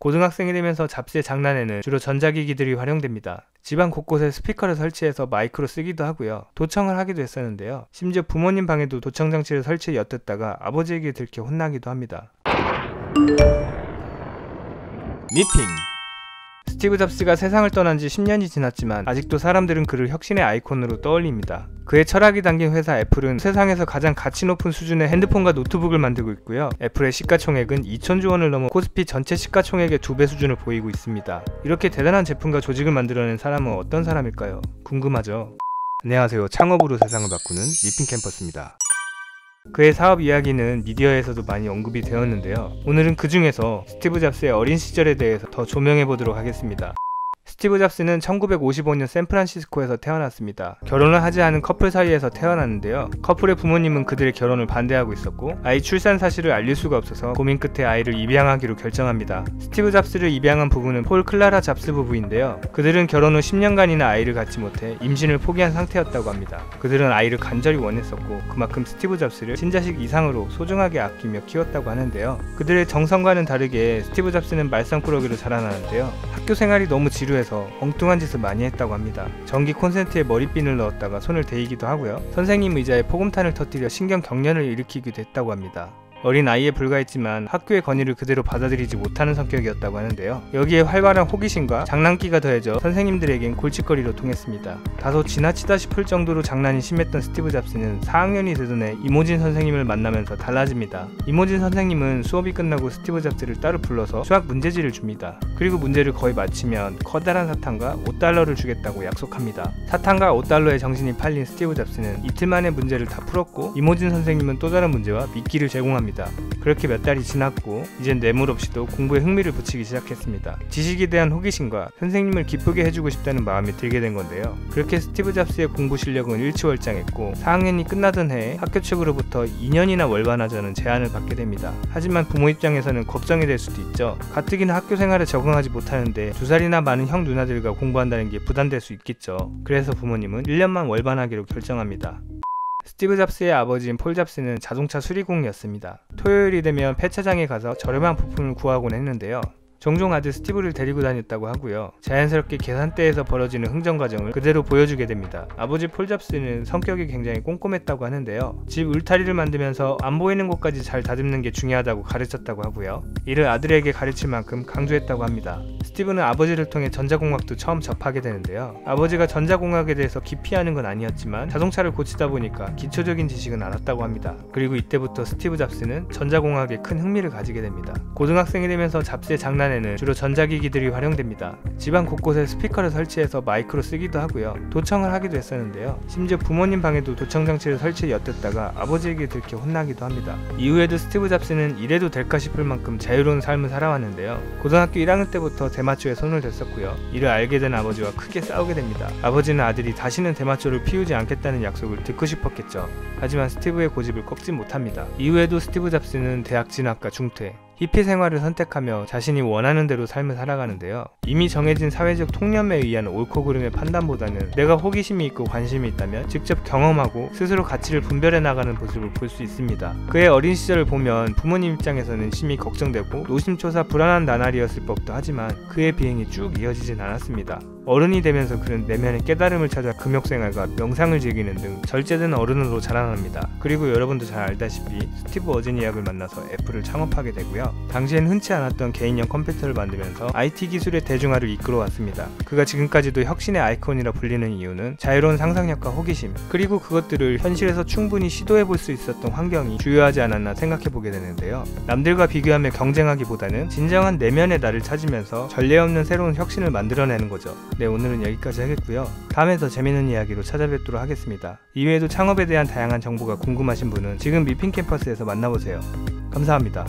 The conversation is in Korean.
고등학생이 되면서 잡스의 장난에는 주로 전자기기들이 활용됩니다. 집안 곳곳에 스피커를 설치해서 마이크로 쓰기도 하고요. 도청을 하기도 했었는데요. 심지어 부모님 방에도 도청 장치를 설치해 엿듣다가 아버지에게 들켜 혼나기도 합니다. 미핑. 스티브 잡스가 세상을 떠난 지 10년이 지났지만 아직도 사람들은 그를 혁신의 아이콘으로 떠올립니다. 그의 철학이 담긴 회사 애플은 세상에서 가장 가치 높은 수준의 핸드폰과 노트북을 만들고 있고요. 애플의 시가총액은 2000조 원을 넘어 코스피 전체 시가총액의 2배 수준을 보이고 있습니다. 이렇게 대단한 제품과 조직을 만들어낸 사람은 어떤 사람일까요? 궁금하죠? 안녕하세요. 창업으로 세상을 바꾸는 미핑 캠퍼스입니다. 그의 사업 이야기는 미디어에서도 많이 언급이 되었는데요. 오늘은 그 중에서 스티브 잡스의 어린 시절에 대해서 더 조명해 보도록 하겠습니다. 스티브 잡스는 1955년 샌프란시스코에서 태어났습니다. 결혼을 하지 않은 커플 사이에서 태어났는데요. 커플의 부모님은 그들의 결혼을 반대하고 있었고 아이 출산 사실을 알릴 수가 없어서 고민 끝에 아이를 입양하기로 결정합니다. 스티브 잡스를 입양한 부부는 폴 클라라 잡스 부부인데요. 그들은 결혼 후 10년간이나 아이를 갖지 못해 임신을 포기한 상태였다고 합니다. 그들은 아이를 간절히 원했었고 그만큼 스티브 잡스를 친자식 이상으로 소중하게 아끼며 키웠다고 하는데요. 그들의 정성과는 다르게 스티브 잡스는 말썽꾸러기로 자라나는데요. 학교 생활이 너무 지루해서 엉뚱한 짓을 많이 했다고 합니다. 전기 콘센트에 머리핀을 넣었다가 손을 데이기도 하고요. 선생님 의자에 포금탄을 터뜨려 신경경련을 일으키기도 했다고 합니다. 어린 아이에 불과했지만 학교의 건의를 그대로 받아들이지 못하는 성격이었다고 하는데요. 여기에 활발한 호기심과 장난기가 더해져 선생님들에겐 골칫거리로 통했습니다. 다소 지나치다 싶을 정도로 장난이 심했던 스티브 잡스는 4학년이 되던 해 이모진 선생님을 만나면서 달라집니다. 이모진 선생님은 수업이 끝나고 스티브 잡스를 따로 불러서 수학 문제지를 줍니다. 그리고 문제를 거의 마치면 커다란 사탕과 $5를 주겠다고 약속합니다. 사탕과 $5에 정신이 팔린 스티브 잡스는 이틀 만에 문제를 다 풀었고 이모진 선생님은 또 다른 문제와 미끼를 제공합니다. 그렇게 몇 달이 지났고 이젠 뇌물 없이도 공부에 흥미를 붙이기 시작했습니다. 지식에 대한 호기심과 선생님을 기쁘게 해주고 싶다는 마음이 들게 된 건데요. 그렇게 스티브 잡스의 공부 실력은 일취월장했고 4학년이 끝나던 해에 학교 측으로부터 2년이나 월반하자는 제안을 받게 됩니다. 하지만 부모 입장에서는 걱정이 될 수도 있죠. 가뜩이나 학교 생활에 적응하지 못하는데 2살이나 많은 형 누나들과 공부한다는 게 부담될 수 있겠죠. 그래서 부모님은 1년만 월반하기로 결정합니다. 스티브 잡스의 아버지인 폴 잡스는 자동차 수리공이었습니다. 토요일이 되면 폐차장에 가서 저렴한 부품을 구하곤 했는데요. 종종 아들 스티브를 데리고 다녔다고 하고요. 자연스럽게 계산대에서 벌어지는 흥정 과정을 그대로 보여주게 됩니다. 아버지 폴 잡스는 성격이 굉장히 꼼꼼했다고 하는데요. 집 울타리를 만들면서 안 보이는 곳까지 잘 다듬는 게 중요하다고 가르쳤다고 하고요. 이를 아들에게 가르칠 만큼 강조했다고 합니다. 스티브는 아버지를 통해 전자공학도 처음 접하게 되는데요. 아버지가 전자공학에 대해서 깊이 아는 건 아니었지만 자동차를 고치다 보니까 기초적인 지식은 알았다고 합니다. 그리고 이때부터 스티브 잡스는 전자공학에 큰 흥미를 가지게 됩니다. 고등학생이 되면서 잡스의 장난에는 주로 전자기기들이 활용됩니다. 집안 곳곳에 스피커를 설치해서 마이크로 쓰기도 하고요. 도청을 하기도 했었는데요. 심지어 부모님 방에도 도청 장치를 설치해 엿듣다가 아버지에게 들켜 혼나기도 합니다. 이후에도 스티브 잡스는 이래도 될까 싶을 만큼 자유로운 삶을 살아왔는데요. 고등학교 1학년 때부터 대마초에 손을 댔었고요. 이를 알게 된 아버지와 크게 싸우게 됩니다. 아버지는 아들이 다시는 대마초를 피우지 않겠다는 약속을 듣고 싶었겠죠. 하지만 스티브의 고집을 꺾지 못합니다. 이후에도 스티브 잡스는 대학 진학과 중퇴, 히피 생활을 선택하며 자신이 원하는 대로 삶을 살아가는데요. 이미 정해진 사회적 통념에 의한 옳고 그름의 판단보다는 내가 호기심이 있고 관심이 있다면 직접 경험하고 스스로 가치를 분별해 나가는 모습을 볼 수 있습니다. 그의 어린 시절을 보면 부모님 입장에서는 심히 걱정되고 노심초사 불안한 나날이었을 법도 하지만 그의 비행이 쭉 이어지진 않았습니다. 어른이 되면서 그는 내면의 깨달음을 찾아 금욕생활과 명상을 즐기는 등 절제된 어른으로 자라납니다. 그리고 여러분도 잘 알다시피 스티브 워즈니악을 만나서 애플을 창업하게 되고요. 당시엔 흔치 않았던 개인형 컴퓨터를 만들면서 IT 기술의 대중화를 이끌어왔습니다. 그가 지금까지도 혁신의 아이콘이라 불리는 이유는 자유로운 상상력과 호기심, 그리고 그것들을 현실에서 충분히 시도해볼 수 있었던 환경이 주요하지 않았나 생각해보게 되는데요. 남들과 비교하며 경쟁하기보다는 진정한 내면의 나를 찾으면서 전례 없는 새로운 혁신을 만들어내는 거죠. 네, 오늘은 여기까지 하겠고요. 다음에 더 재밌는 이야기로 찾아뵙도록 하겠습니다. 이외에도 창업에 대한 다양한 정보가 궁금하신 분은 지금 미핑 캠퍼스에서 만나보세요. 감사합니다.